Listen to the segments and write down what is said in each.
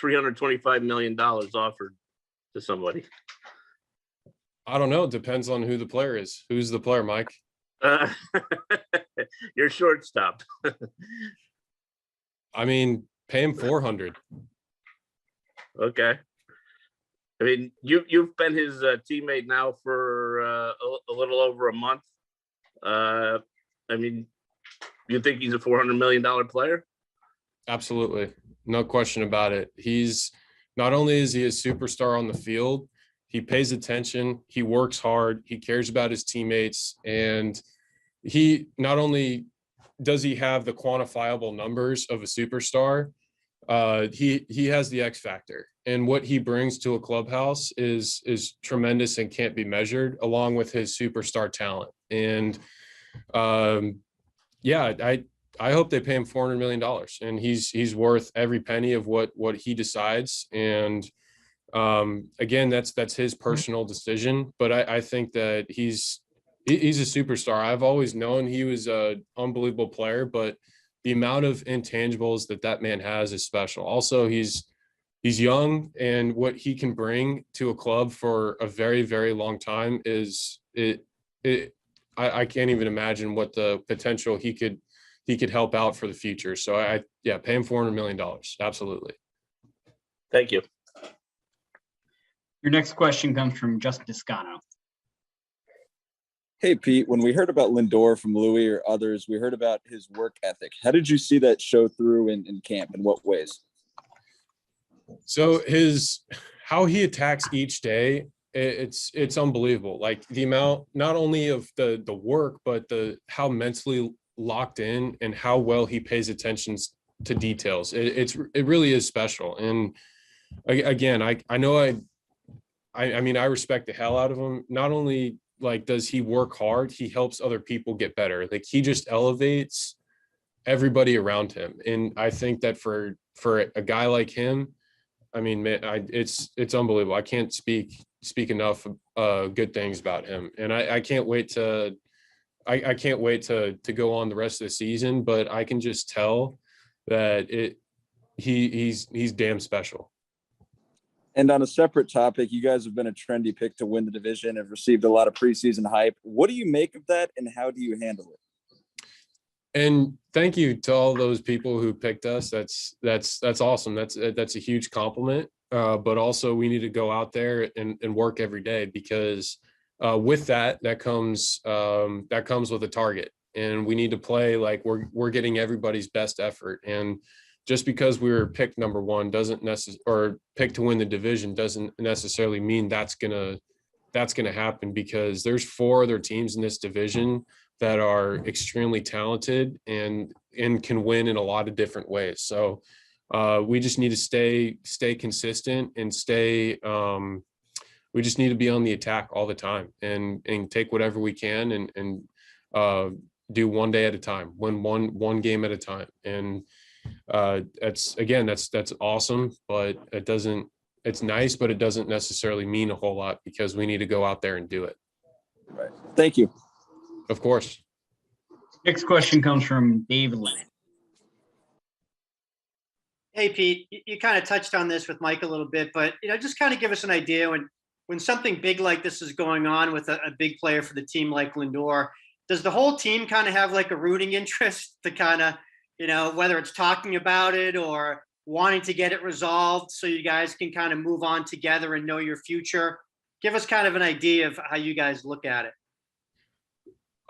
$325 million offered to somebody? I don't know. It depends on who the player is. Who's the player, Mike? Your shortstop. I mean, pay him 400. Okay. I mean, you've been his teammate now for a little over a month. I mean, you think he's a $400 million player? Absolutely. No question about it. He's not only is he a superstar on the field, he pays attention, he works hard, he cares about his teammates, and he not only does he have the quantifiable numbers of a superstar, he has the X factor, and what he brings to a clubhouse is tremendous and can't be measured, along with his superstar talent. And I hope they pay him $400 million, and he's worth every penny of what he decides. And again, that's his personal decision, but I think that he's a superstar. I've always known he was an unbelievable player, but the amount of intangibles that man has is special. Also, he's young, and what he can bring to a club for a very, very long time is I can't even imagine what the potential he could help out for the future. So pay him $400 million. Absolutely. Thank you. Your next question comes from Justin Toscano. Hey, Pete, when we heard about Lindor from Louis or others, we heard about his work ethic. How did you see that show through in camp? In what ways? So how he attacks each day, it's unbelievable. Like the amount, not only of the work, but how mentally locked in and how well he pays attention to details. It really is special. And again, I know I mean, I respect the hell out of him. Not only like does he work hard, he helps other people get better. Like he just elevates everybody around him. And I think that for a guy like him, I mean, man, it's unbelievable. I can't speak enough good things about him. And I can't wait to go on the rest of the season, but I can just tell that he's damn special. And on a separate topic, you guys have been a trendy pick to win the division, have received a lot of preseason hype. What do you make of that, and how do you handle it? And thank you to all those people who picked us. That's awesome. That's a huge compliment. But also we need to go out there and work every day, because with that comes with a target, and we need to play like we're getting everybody's best effort. And just because we were picked number one or picked to win the division doesn't necessarily mean that's gonna happen, because there's 4 other teams in this division that are extremely talented and can win in a lot of different ways. So we just need to stay consistent and we just need to be on the attack all the time and take whatever we can and do one day at a time, win one game at a time. And that's awesome, but it's nice, but it doesn't necessarily mean a whole lot, because we need to go out there and do it. Right. Thank you. Of course. Next question comes from Dave Lennon. Hey, Pete, you kind of touched on this with Mike a little bit, but just kind of give us an idea when something big like this is going on with a big player for the team like Lindor. Does the whole team kind of have like a rooting interest to kind of, whether it's talking about it or wanting to get it resolved so you guys can kind of move on together and know your future? Give us kind of an idea of how you guys look at it.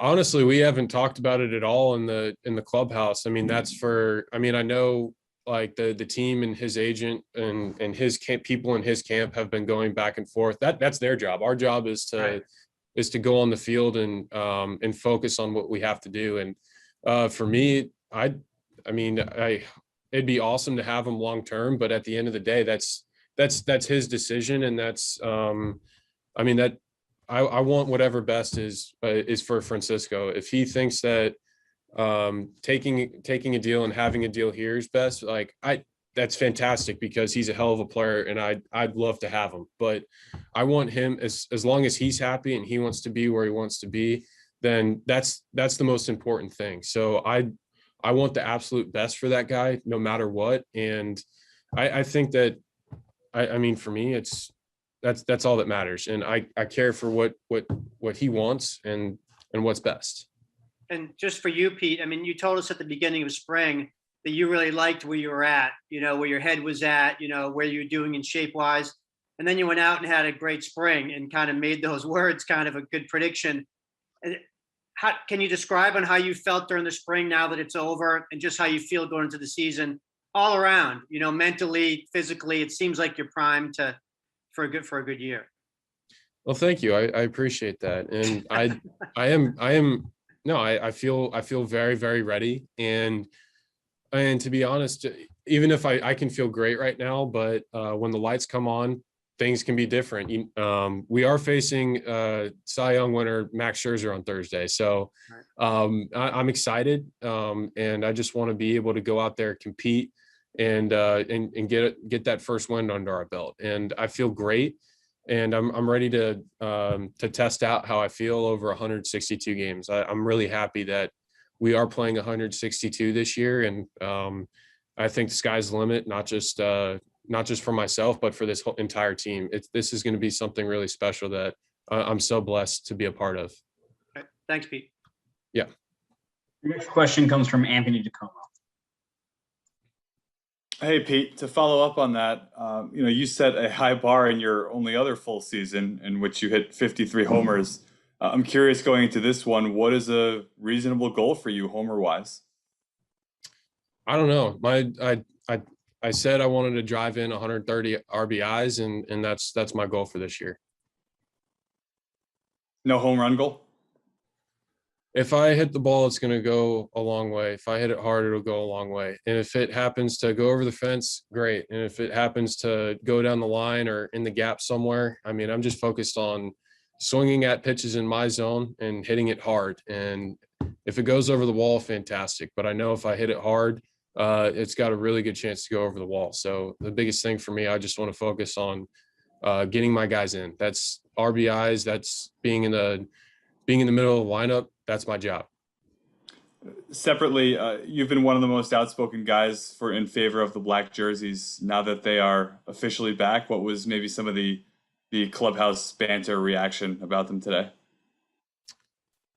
Honestly, we haven't talked about it at all in the clubhouse. I mean, I know like the team and his agent and his camp, people in his camp have been going back and forth. That's their job. Our job is to go on the field and focus on what we have to do. And for me, it'd be awesome to have him long term, but at the end of the day, that's his decision, and I want whatever best is for Francisco. If he thinks that taking a deal and having a deal here is best, that's fantastic, because he's a hell of a player and I'd love to have him. But I want him, as long as he's happy and he wants to be where he wants to be, then that's the most important thing. So I want the absolute best for that guy no matter what. And I think that I mean, for me, that's all that matters. And I care for what he wants and what's best. And just for you, Pete, I mean, you told us at the beginning of spring that you really liked where you were at, where your head was at, where you were doing in shape wise. And then you went out and had a great spring and kind of made those words kind of a good prediction. And how can you describe on how you felt during the spring now that it's over, and just how you feel going into the season all around, mentally, physically? It seems like you're primed for a good year. Well, thank you. I appreciate that. And I feel very, very ready. And to be honest, even if I can feel great right now, but when the lights come on, things can be different. We are facing Cy Young winner Max Scherzer on Thursday. So I'm excited. And I just want to be able to go out there, compete, and get that first win under our belt. And I feel great. And I'm ready to test out how I feel over 162 games. I'm really happy that we are playing 162 this year. And I think the sky's the limit, not just for myself, but for this whole entire team. This is going to be something really special that I'm so blessed to be a part of. Okay. Thanks, Pete. Yeah. Your next question comes from Anthony DeComo. Hey, Pete, to follow up on that, you set a high bar in your only other full season in which you hit 53 homers. I'm curious, going into this one, what is a reasonable goal for you homer-wise? I don't know. I said I wanted to drive in 130 RBIs, and that's my goal for this year. No home run goal? If I hit the ball, it's going to go a long way. If I hit it hard, it'll go a long way. And if it happens to go over the fence, great. And if it happens to go down the line or in the gap somewhere, I mean, I'm just focused on swinging at pitches in my zone and hitting it hard. And if it goes over the wall, fantastic. But I know if I hit it hard, it's got a really good chance to go over the wall. So the biggest thing for me, I just want to focus on getting my guys in. That's RBIs. That's being in the middle of the lineup. That's my job. Separately, you've been one of the most outspoken guys in favor of the black jerseys. Now that they are officially back, what was maybe some of the clubhouse banter reaction about them today?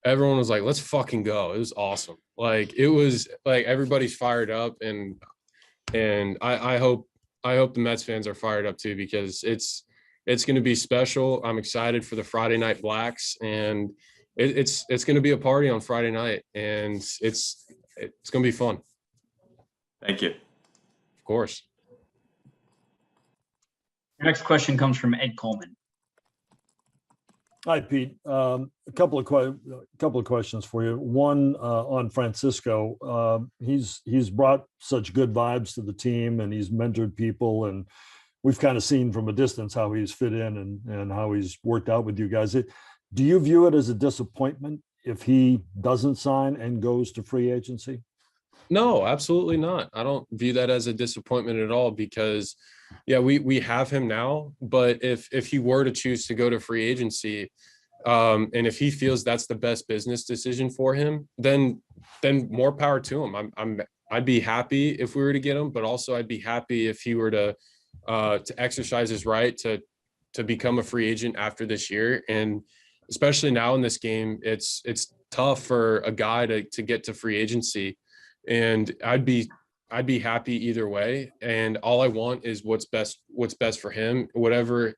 Everyone was like, let's fucking go. It was awesome. Like, it was like everybody's fired up, and I hope the Mets fans are fired up too, because it's going to be special. I'm excited for the Friday Night Blacks, and it's going to be a party on Friday night, and it's going to be fun. Thank you. Of course. Your next question comes from Ed Coleman. Hi, Pete. A couple of questions for you. One on Francisco. He's brought such good vibes to the team, and he's mentored people, and we've kind of seen from a distance how he's fit in and how he's worked out with you guys. Do you view it as a disappointment if he doesn't sign and goes to free agency? No, absolutely not. I don't view that as a disappointment at all, because yeah, we have him now, but if he were to choose to go to free agency, and if he feels that's the best business decision for him, then more power to him. I'd be happy if we were to get him, but also I'd be happy if he were to exercise his right to become a free agent after this year. And especially now in this game, it's tough for a guy to get to free agency, and I'd be happy either way. And all I want is what's best for him. Whatever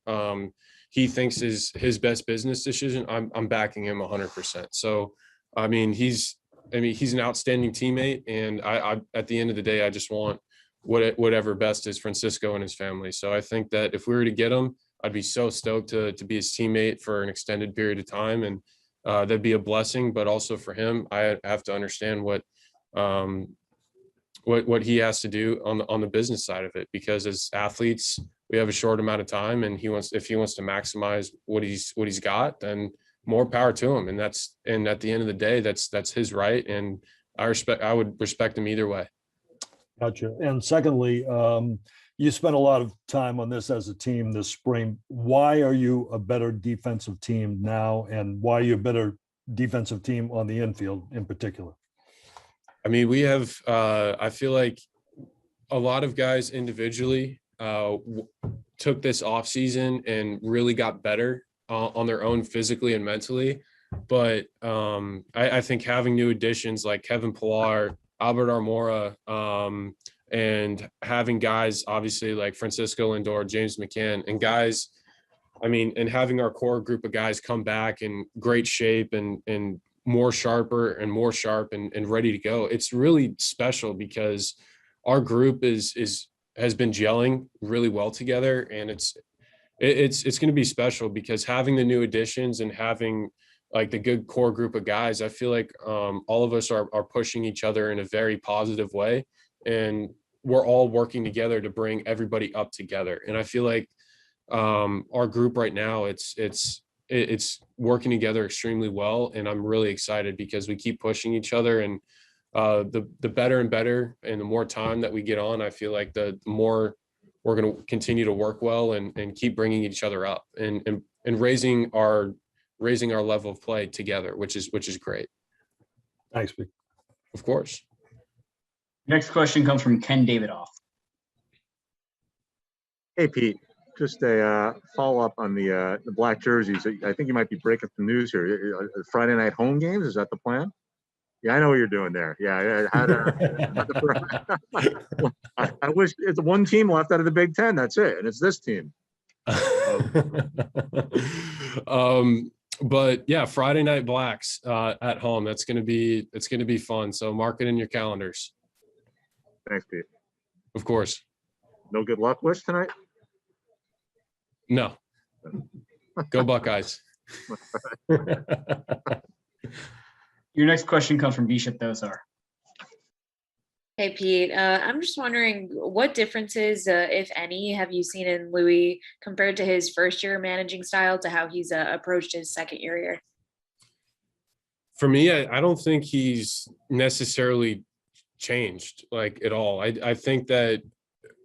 he thinks is his best business decision, I'm backing him 100%. So, I mean, he's an outstanding teammate, and I at the end of the day, I just want whatever best is Francisco and his family. So I think that if we were to get him, I'd be so stoked to be his teammate for an extended period of time, and that'd be a blessing. But also for him, I have to understand what he has to do on the business side of it, because as athletes, we have a short amount of time, and if he wants to maximize what he's got, then more power to him. And at the end of the day, that's his right, and I would respect him either way. Gotcha. And secondly, you spent a lot of time on this as a team this spring. Why are you a better defensive team now, and why are you a better defensive team on the infield in particular? I mean, we have, I feel like a lot of guys individually took this off season and really got better on their own physically and mentally. But I think having new additions like Kevin Pillar, Albert Armora, and having guys obviously like Francisco Lindor, James McCann, and guys, I mean, and having our core group of guys come back in great shape and more sharper and more sharp and ready to go. It's really special because our group has been gelling really well together, and it's going to be special because having the new additions and having like the good core group of guys, I feel like all of us are pushing each other in a very positive way, and we're all working together to bring everybody up together. And I feel like our group right now, it's working together extremely well, and I'm really excited because we keep pushing each other, and the better and better and the more time that we get on, I feel like the more we're going to continue to work well and keep bringing each other up and raising our level of play together, which is great. Thanks, Pete. Of course. Next question comes from Ken Davidoff. Hey, Pete, just a follow-up on the black jerseys. I think you might be breaking some news here. Friday night home games, is that the plan? Yeah, I know what you're doing there. Yeah, I wish it's one team left out of the Big Ten. That's it, and it's this team. But yeah, Friday night blacks at home. It's gonna be fun. So mark it in your calendars. Thanks, Pete. Of course. No good luck wish tonight? No. Go Buckeyes. Your next question comes from Bishop Thosar. Hey, Pete. I'm just wondering what differences, if any, have you seen in Louis compared to his first year managing style to how he's approached his second year here? For me, I don't think he's necessarily changed like at all. I think that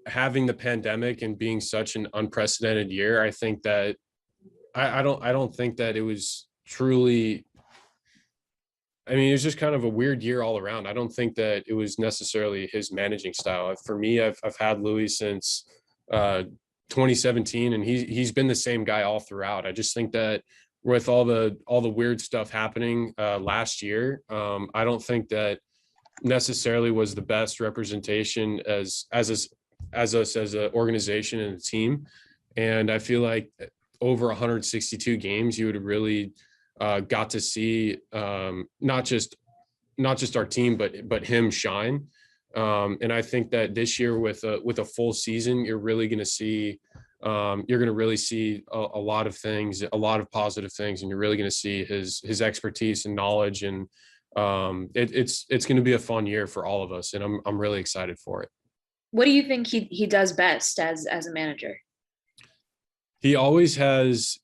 having the pandemic and being such an unprecedented year, I think that I don't think that it was truly. I mean, it's just kind of a weird year all around. I don't think that it was necessarily his managing style. For me, I've had Louis since 2017, and he's been the same guy all throughout. I just think that with all the weird stuff happening last year, I don't think that necessarily was the best representation as us as an organization and a team. And I feel like over 162 games, you would have really got to see not just our team, but him shine. And I think that this year with a full season, you're really going to see a lot of things, a lot of positive things, and you're really going to see his expertise and knowledge. And it's going to be a fun year for all of us, and I'm really excited for it. What do you think he does best as a manager? He always has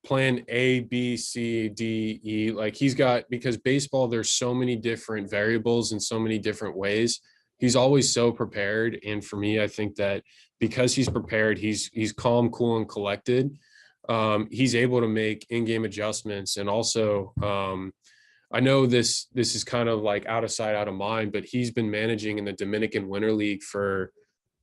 plan A, B, C, D, E. Like he's got, because baseball, there's so many different variables and so many different ways. He's always so prepared. And for me, I think that because he's prepared, he's calm, cool, and collected. He's able to make in-game adjustments. And also, I know this is kind of like out of sight, out of mind, but he's been managing in the Dominican Winter League for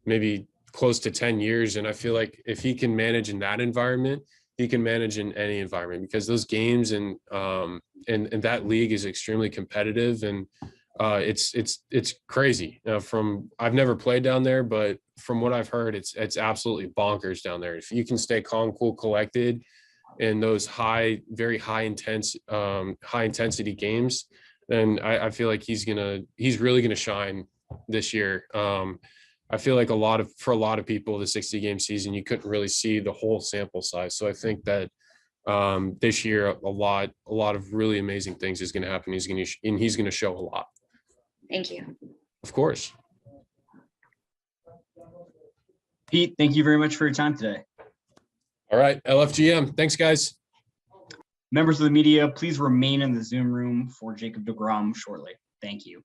maybe close to 10 years. And I feel like if he can manage in that environment, he can manage in any environment, because those games and that league is extremely competitive, and it's crazy. I've never played down there, but from what I've heard, it's absolutely bonkers down there. If you can stay calm, cool, collected in those very high intensity games, then I feel like he's really gonna shine this year. I feel like for a lot of people, the 60-game season, you couldn't really see the whole sample size. So I think that this year, a lot of really amazing things is going to happen. He's going to show a lot. Thank you. Of course. Pete, thank you very much for your time today. All right, LFGM. Thanks, guys. Members of the media, please remain in the Zoom room for Jacob deGrom shortly. Thank you.